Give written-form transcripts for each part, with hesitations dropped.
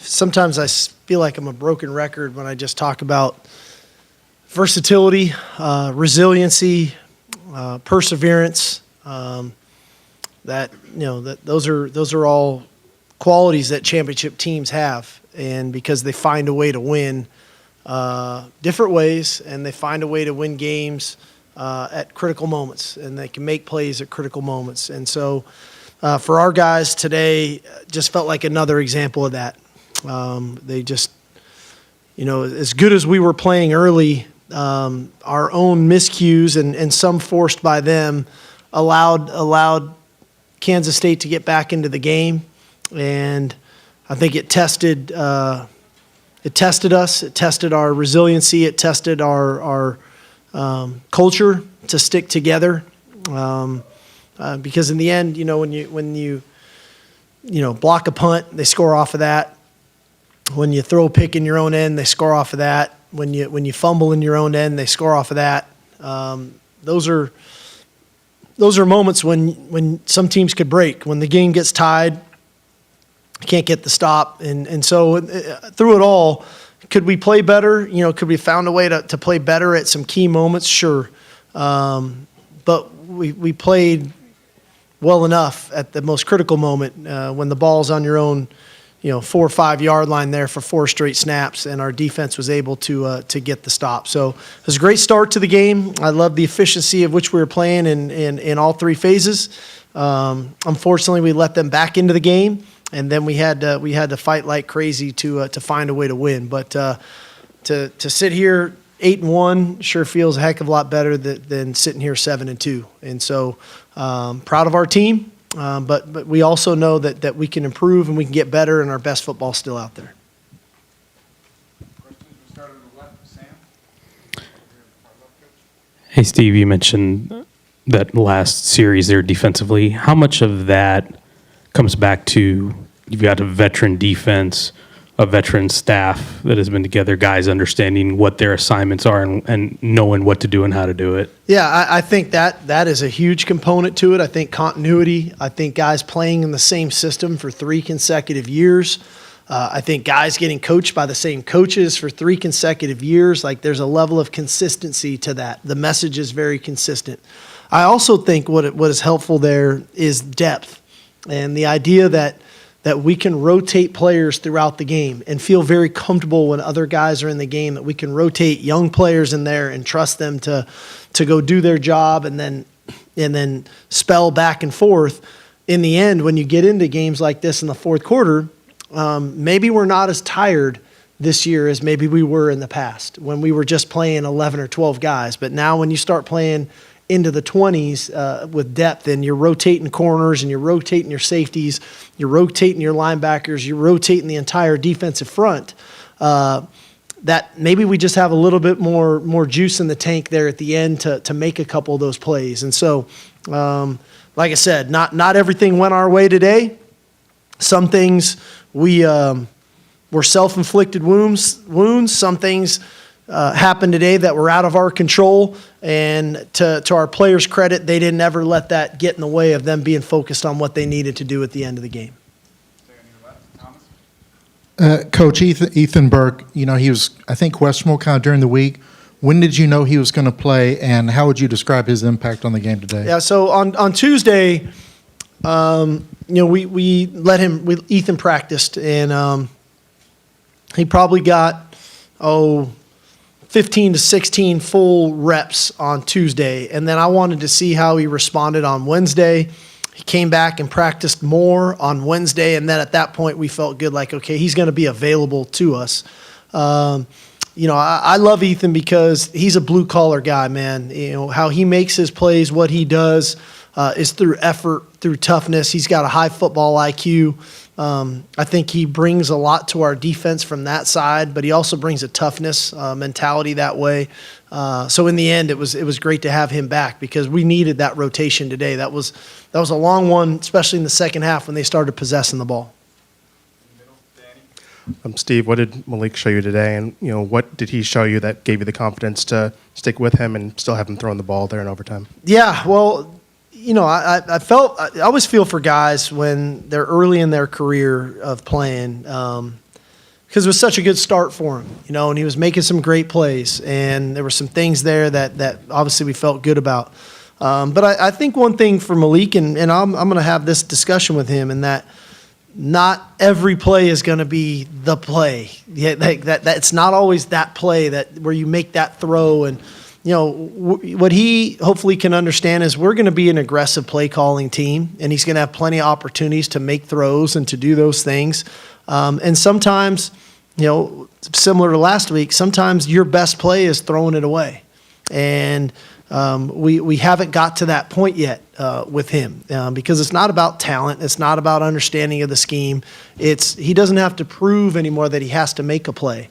sometimes I feel like I'm a broken record when I just talk about versatility, resiliency, perseverance. That those are all qualities that championship teams have, and because they find a way to win different ways, and they find a way to win games at critical moments, and they can make plays at critical moments. And so for our guys today, just felt like another example of that. They just, as good as we were playing early, our own miscues and some forced by them allowed Kansas State to get back into the game. And I think it tested us. It tested our resiliency. It tested our culture to stick together. Because in the end, when you block a punt, they score off of that. When you throw a pick in your own end, they score off of that. When you fumble in your own end, they score off of that. Those are moments when some teams could break. When the game gets tied, can't get the stop, and so through it all, could we play better? Could we found a way to play better at some key moments? Sure, but we played well enough at the most critical moment when the ball's on your own 4 or 5 yard line there for 4 straight snaps, and our defense was able to get the stop. So it was a great start to the game. I love the efficiency of which we were playing in all 3 phases. Unfortunately, we let them back into the game, and then we had to fight like crazy to find a way to win. But to sit here 8-1 sure feels a heck of a lot better than sitting here 7-2. And so proud of our team. But we also know that we can improve and we can get better, and our best football's still out there. Questions? We'll start on the left. Sam? Hey, Steve, you mentioned that last series there defensively. How much of that comes back to you've got a veteran defense, a veteran staff that has been together, guys understanding what their assignments are and knowing what to do and how to do it? Yeah, I think that is a huge component to it. I think continuity. I think guys playing in the same system for 3 consecutive years. I think guys getting coached by the same coaches for 3 consecutive years. Like, there's a level of consistency to that. The message is very consistent. I also think what is helpful there is depth, and the idea that we can rotate players throughout the game and feel very comfortable when other guys are in the game, that we can rotate young players in there and trust them to go do their job, and then spell back and forth. In the end, when you get into games like this in the fourth quarter, maybe we're not as tired this year as maybe we were in the past when we were just playing 11 or 12 guys. But now when you start playing into the 20s with depth, and you're rotating corners, and you're rotating your safeties, you're rotating your linebackers, you're rotating the entire defensive front, that maybe we just have a little bit more juice in the tank there at the end to make a couple of those plays. And so, like I said, not everything went our way today. Some things were self-inflicted wounds. Some things happened today that were out of our control, and to our players' credit, they didn't ever let that get in the way of them being focused on what they needed to do at the end of the game. Coach Ethan Burke, he was, I think, questionable kind of during the week. When did you know he was going to play, and how would you describe his impact on the game today? Yeah, so on Tuesday, we let him. Ethan practiced, and he probably got 15 to 16 full reps on Tuesday, and then I wanted to see how he responded on Wednesday. He came back and practiced more on Wednesday, and then at that point we felt good, like, okay, he's going to be available to us. I love Ethan because he's a blue-collar guy, man. How he makes his plays, what he does is through effort, through toughness. He's got a high football IQ. I think he brings a lot to our defense from that side, but he also brings a toughness mentality that way. So in the end, it was great to have him back because we needed that rotation today. That was a long one, especially in the second half when they started possessing the ball. Steve, what did Malik show you today, and what did he show you that gave you the confidence to stick with him and still have him throwing the ball there in overtime? Yeah, well, I always feel for guys when they're early in their career of playing. because it was such a good start for him, and he was making some great plays, and there were some things there that obviously we felt good about. But I think one thing for Malik, and I'm going to have this discussion with him, and that not every play is going to be the play. Yeah, that's not always that play where you make that throw. And what he hopefully can understand is we're going to be an aggressive play calling team, and he's going to have plenty of opportunities to make throws and to do those things. And sometimes, similar to last week, sometimes your best play is throwing it away. And we haven't got to that point yet with him because it's not about talent. It's not about understanding of the scheme. He doesn't have to prove anymore that he has to make a play.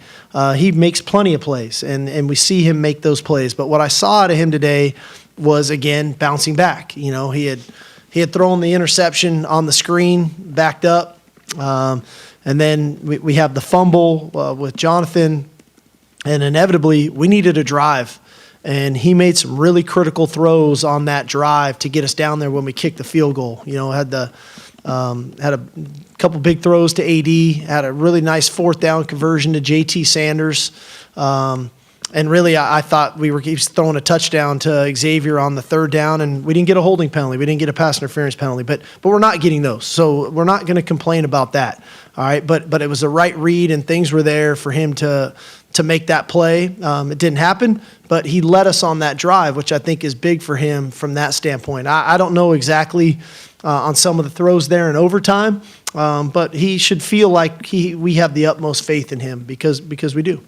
He makes plenty of plays, and we see him make those plays. But what I saw out of him today was, again, bouncing back. He had thrown the interception on the screen, backed up, and then we have the fumble with Jonathan, and inevitably we needed a drive. And he made some really critical throws on that drive to get us down there when we kicked the field goal. Had a couple big throws to AD, had a really nice fourth down conversion to JT Sanders. And really, I thought he was throwing a touchdown to Xavier on the third down, and we didn't get a holding penalty. We didn't get a pass interference penalty, but we're not getting those. So we're not going to complain about that. All right, but it was the right read, and things were there for him to make that play. It didn't happen, but he led us on that drive, which I think is big for him from that standpoint. I don't know exactly on some of the throws there in overtime, but he should feel like we have the utmost faith in him because we do.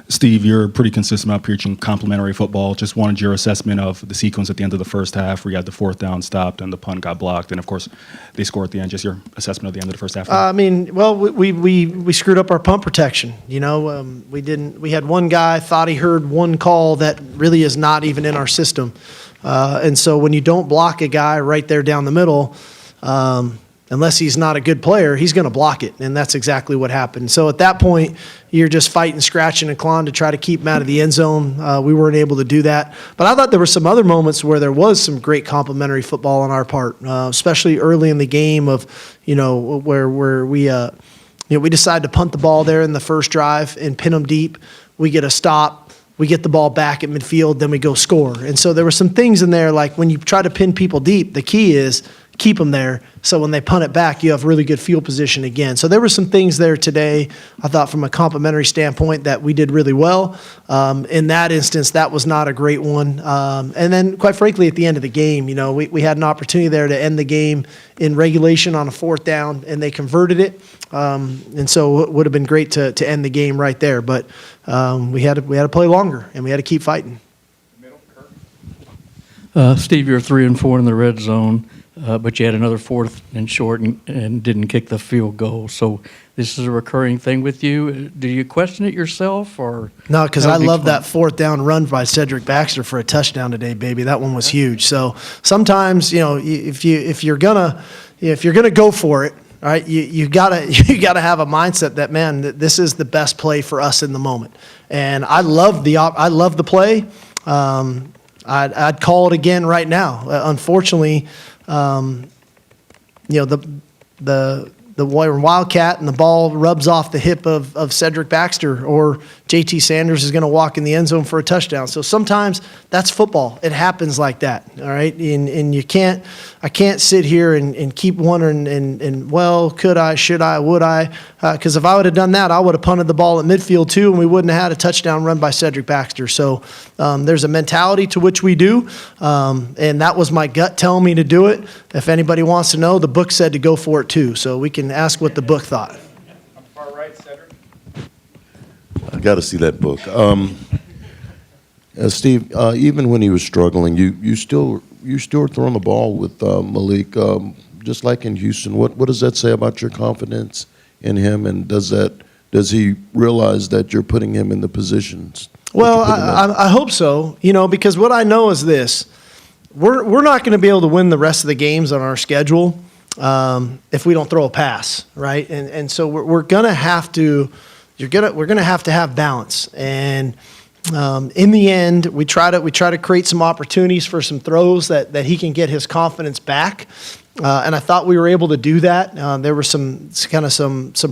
Steve, you're pretty consistent about preaching complementary football. Just wanted your assessment of the sequence at the end of the first half where you had the fourth down stopped and the punt got blocked, and of course they scored at the end. Just your assessment of the end of the first half. We screwed up our punt protection. We didn't. We had one guy thought he heard one call that really is not even in our system, and so when you don't block a guy right there down the middle. Unless he's not a good player, he's going to block it, and that's exactly what happened. So at that point, you're just fighting, scratching, and clawing to try to keep him out of the end zone. We weren't able to do that. But I thought there were some other moments where there was some great complimentary football on our part, especially early in the game of, where we decide to punt the ball there in the first drive and pin them deep. We get a stop. We get the ball back at midfield, then we go score. And so there were some things in there, like when you try to pin people deep, the key is keep them there so when they punt it back, you have really good field position again. So there were some things there today, I thought, from a complimentary standpoint that we did really well. In that instance, that was not a great one. And then, quite frankly, at the end of the game, we had an opportunity there to end the game in regulation on a fourth down, and they converted it. And so it would have been great to end the game right there. But we had to play longer, and we had to keep fighting. Steve, you're 3 and 4 in the red zone. But you had another fourth and short and didn't kick the field goal. So this is a recurring thing with you. Do you question it yourself, or no? Because I love that fourth down run by Cedric Baxter for a touchdown today, baby. That one was huge. So sometimes, if you're gonna go for it, all right, you gotta have a mindset that, man, this is the best play for us in the moment. And I love the play. I'd call it again right now. Unfortunately. The Wildcat and the ball rubs off the hip of Cedric Baxter, or JT Sanders is going to walk in the end zone for a touchdown. So sometimes that's football. It happens like that, all right? And I can't sit here and keep wondering, and well, could I, should I, would I? Because if I would have done that, I would have punted the ball at midfield too, and we wouldn't have had a touchdown run by Cedric Baxter. So there's a mentality to which we do, and that was my gut telling me to do it. If anybody wants to know, the book said to go for it too, so we can ask what the book thought. On the far right, Cedric. I got to see that book. Steve, even when he was struggling, you still were throwing the ball with Malik, just like in Houston. What does that say about your confidence in him, and does he realize that you're putting him in the positions? Well, I hope so. Because what I know is this: we're not going to be able to win the rest of the games on our schedule if we don't throw a pass, right? And so we're going to have to. We're going to have balance, and in the end, we try to create some opportunities for some throws that he can get his confidence back. And I thought we were able to do that. There were some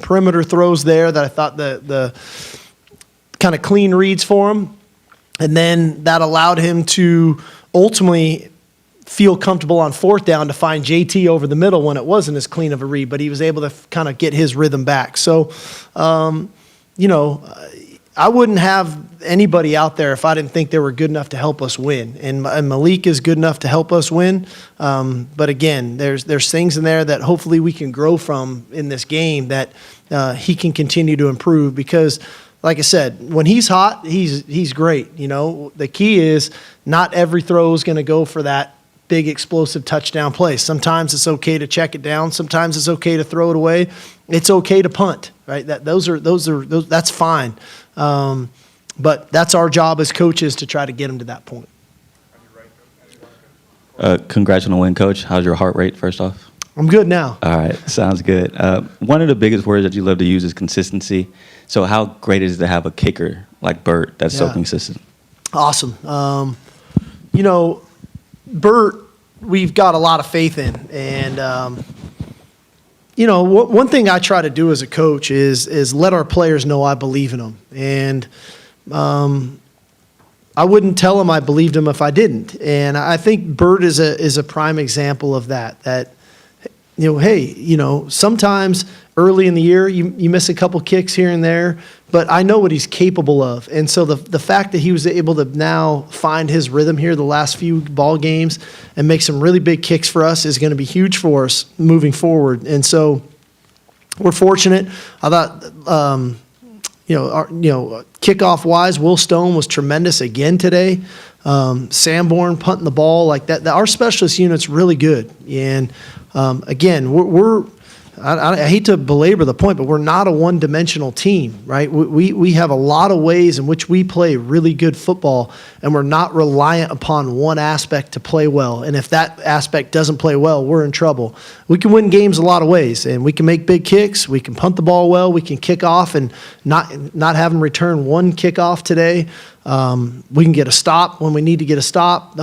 perimeter throws there that I thought the kind of clean reads for him. And then that allowed him to ultimately feel comfortable on fourth down to find JT over the middle when it wasn't as clean of a read, but he was able to kind of get his rhythm back. So, I wouldn't have anybody out there if I didn't think they were good enough to help us win. And Malik is good enough to help us win. But again, there's things in there that hopefully we can grow from in this game that he can continue to improve because, like I said, when he's hot, he's great. The key is not every throw is going to go for that big explosive touchdown play. Sometimes it's okay to check it down. Sometimes it's okay to throw it away. It's okay to punt, right? That's fine. But that's our job as coaches to try to get them to that point. Congrats on the win, Coach. How's your heart rate, first off? I'm good now. All right, sounds good. One of the biggest words that you love to use is consistency. So how great is it to have a kicker like Bert that's so Yeah. consistent? Awesome. Bert, we've got a lot of faith in. And, one thing I try to do as a coach is let our players know I believe in them. And I wouldn't tell them I believed them if I didn't. And I think Bert is a prime example of that. Sometimes early in the year you miss a couple kicks here and there, but I know what he's capable of. And so the fact that he was able to now find his rhythm here the last few ball games and make some really big kicks for us is going to be huge for us moving forward. And so we're fortunate. I thought, kickoff wise, Will Stone was tremendous again today. Sanborn punting the ball like that. Our specialist unit's really good. And again, I hate to belabor the point, but we're not a one-dimensional team, right? We have a lot of ways in which we play really good football, and we're not reliant upon one aspect to play well. And if that aspect doesn't play well, we're in trouble. We can win games a lot of ways, and we can make big kicks. We can punt the ball well. We can kick off and not have them return one kickoff today. We can get a stop when we need to get a stop.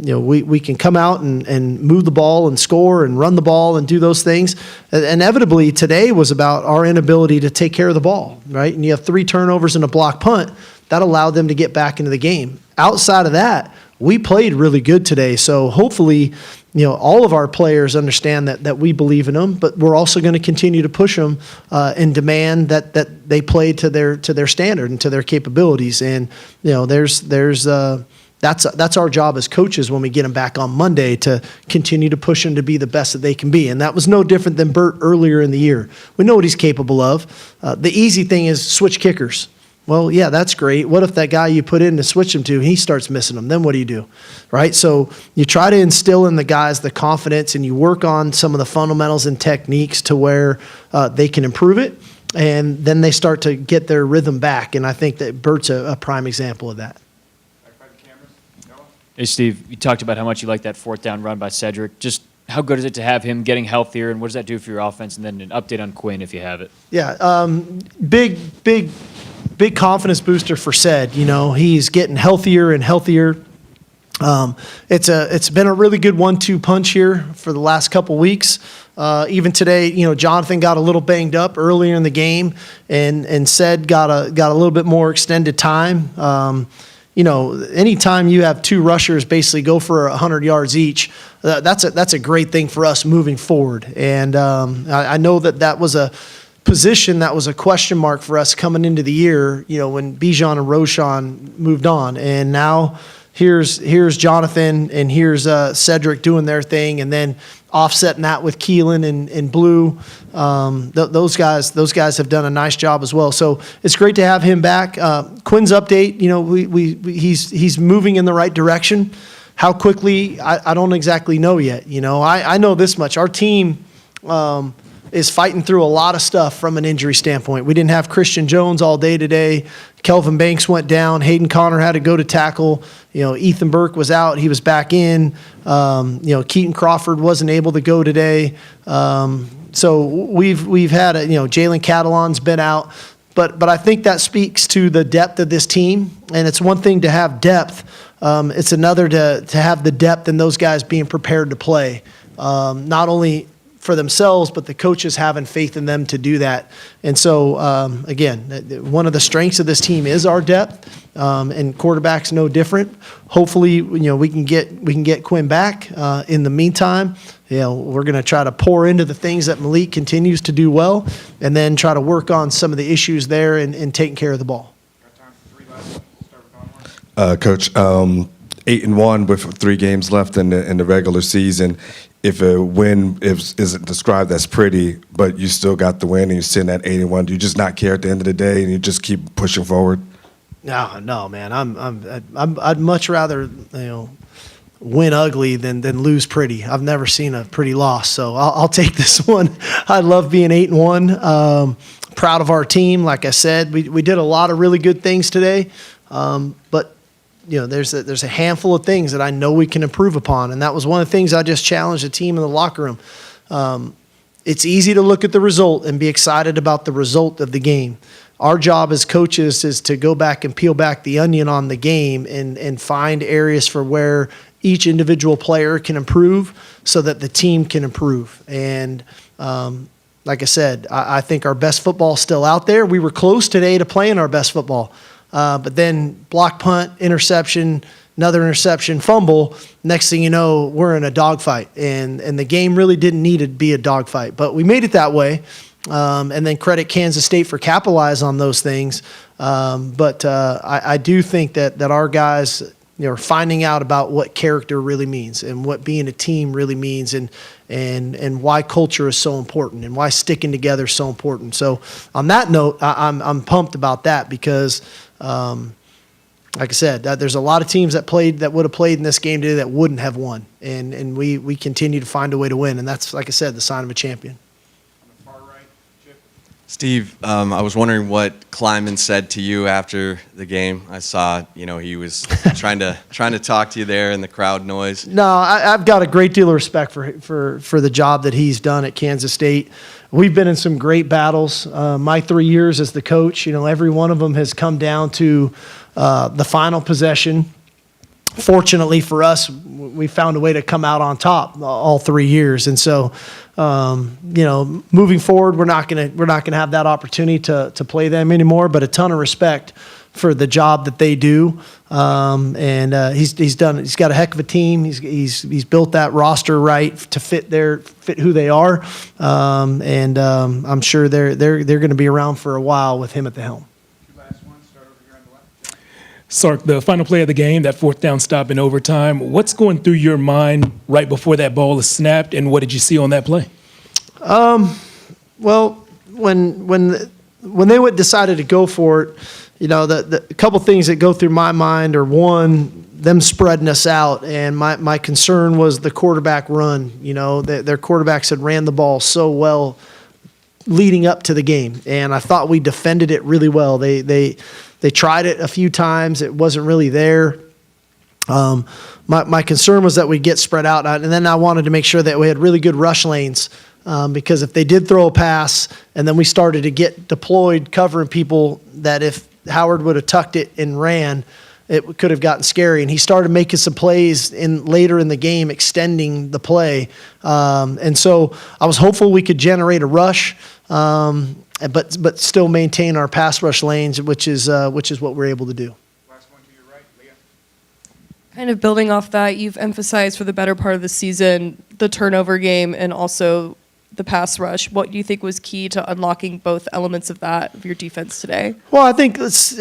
We can come out and move the ball and score and run the ball and do those things. Inevitably, today was about our inability to take care of the ball, right? And you have 3 turnovers and a block punt. That allowed them to get back into the game. Outside of that, we played really good today. So hopefully, all of our players understand that we believe in them, but we're also going to continue to push them and demand that they play to their standard and to their capabilities. And, that's our job as coaches when we get them back on Monday to continue to push them to be the best that they can be. And that was no different than Bert earlier in the year. We know what he's capable of. The easy thing is switch kickers. Well, yeah, that's great. What if that guy you put in to switch him to, he starts missing them? Then what do? Right? So you try to instill in the guys the confidence and you work on some of the fundamentals and techniques to where they can improve it. And then they start to get their rhythm back. And I think that Bert's a prime example of that. Hey, Steve, you talked about how much you like that fourth down run by Cedric. Just how good is it to have him getting healthier, and what does that do for your offense? And then an update on Quinn if you have it. Yeah, big confidence booster for Ced. He's getting healthier and healthier. It's been a really good 1-2 punch here for the last couple weeks. Even today, Jonathan got a little banged up earlier in the game, and Ced got a little bit more extended time. Anytime you have 2 rushers basically go for 100 yards each, that's a great thing for us moving forward. And I know that was a position that was a question mark for us coming into the year, when Bijan and Roshan moved on. And now here's Jonathan and here's Cedric doing their thing, and then offsetting that with Keelan and Blue. Those guys have done a nice job as well. So it's great to have him back. Quinn's update, he's moving in the right direction. How quickly, I don't exactly know yet. I know this much. Our team is fighting through a lot of stuff from an injury standpoint. We didn't have Christian Jones all day today. Kelvin Banks went down. Hayden Connor had to go to tackle. Ethan Burke was out. He was back in. Keaton Crawford wasn't able to go today. So we've had Jalen Catalon's been out. But I think that speaks to the depth of this team. And it's one thing to have depth. It's another to have the depth and those guys being prepared to play. not only for themselves, but the coaches having faith in them to do that. And so, again, one of the strengths of this team is our depth, and quarterback's no different. Hopefully, we can get Quinn back. In the meantime, we're going to try to pour into the things that Malik continues to do well, and then try to work on some of the issues there and taking care of the ball. Coach, 8-1 with 3 games left in the regular season. If a win isn't described as pretty, but you still got the win and you're sitting at 8-1, do you just not care at the end of the day and you just keep pushing forward? No, man. I'd much rather win ugly than lose pretty. I've never seen a pretty loss, so I'll take this one. I love being 8-1. Proud of our team. Like I said, we did a lot of really good things today, but there's a handful of things that I know we can improve upon, and that was one of the things I just challenged the team in the locker room. It's easy to look at the result and be excited about the result of the game. Our job as coaches is to go back and peel back the onion on the game and find areas for where each individual player can improve so that the team can improve. And like I said, I think our best football is still out there. We were close today to playing our best football. But then block punt, interception, another interception, fumble. Next thing you know, we're in a dogfight. And the game really didn't need to be a dogfight. But we made it that way. And then credit Kansas State for capitalize on those things. But I do think that our guys are finding out about what character really means and what being a team really means and why culture is so important and why sticking together is so important. So on that note, I'm pumped about that because like I said, there's a lot of teams that would have played in this game today that wouldn't have won, and we continue to find a way to win, and that's, like I said, the sign of a champion. Steve, I was wondering what Kleiman said to you after the game. I saw, he was trying to talk to you there in the crowd noise. No, I've got a great deal of respect for the job that he's done at Kansas State. We've been in some great battles. My 3 years as the coach, every one of them has come down to the final possession. Fortunately for us, we found a way to come out on top all 3 years, and so moving forward, we're not gonna have that opportunity to play them anymore. But a ton of respect for the job that they do, and he's got a heck of a team. He's built that roster right to fit who they are, and I'm sure they're going to be around for a while with him at the helm. Sark, the final play of the game, that 4th down stop in overtime, what's going through your mind right before that ball is snapped, and what did you see on that play? Well, when they decided to go for it, the couple things that go through my mind are, one, them spreading us out, and my concern was the quarterback run. Their quarterbacks had ran the ball so well leading up to the game, and I thought we defended it really well. They tried it a few times. It wasn't really there. My concern was that we'd get spread out, and then I wanted to make sure that we had really good rush lanes, because if they did throw a pass and then we started to get deployed covering people, that if Howard would have tucked it and ran, it could have gotten scary. And he started making some plays later in the game, extending the play. And so I was hopeful we could generate a rush, but still maintain our pass rush lanes, which is what we're able to do. Last one to your right, Leah. Kind of building off that, you've emphasized for the better part of the season the turnover game and also the pass rush. What do you think was key to unlocking both elements of your defense today? Well, I think it's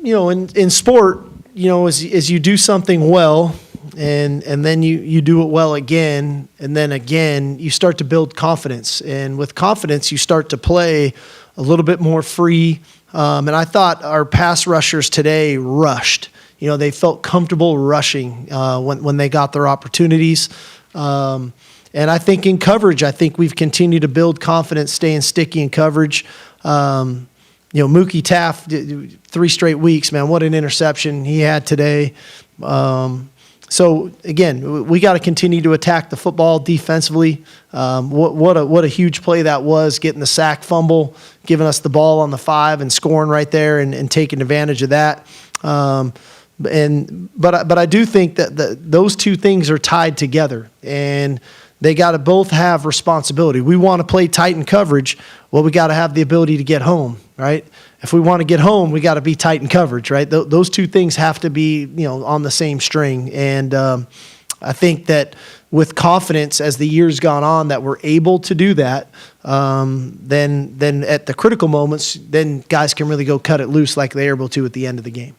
in sport, as you do something well, and then you do it well again, and then again, you start to build confidence. And with confidence, you start to play a little bit more free. And I thought our pass rushers today rushed. They felt comfortable rushing when they got their opportunities. And I think in coverage, we've continued to build confidence, staying sticky in coverage. Mookie Taft, 3 straight weeks, man, what an interception he had today. So again, we got to continue to attack the football defensively. What a huge play that was, getting the sack fumble, giving us the ball on the 5 and scoring right there and taking advantage of that. But I do think that those two things are tied together, and they got to both have responsibility. We want to play tight in coverage. Well, we got to have the ability to get home, right? If we want to get home, we got to be tight in coverage, right? Those two things have to be, on the same string. And I think that with confidence as the years gone on that we're able to do that, then at the critical moments, then guys can really go cut it loose like they're able to at the end of the game.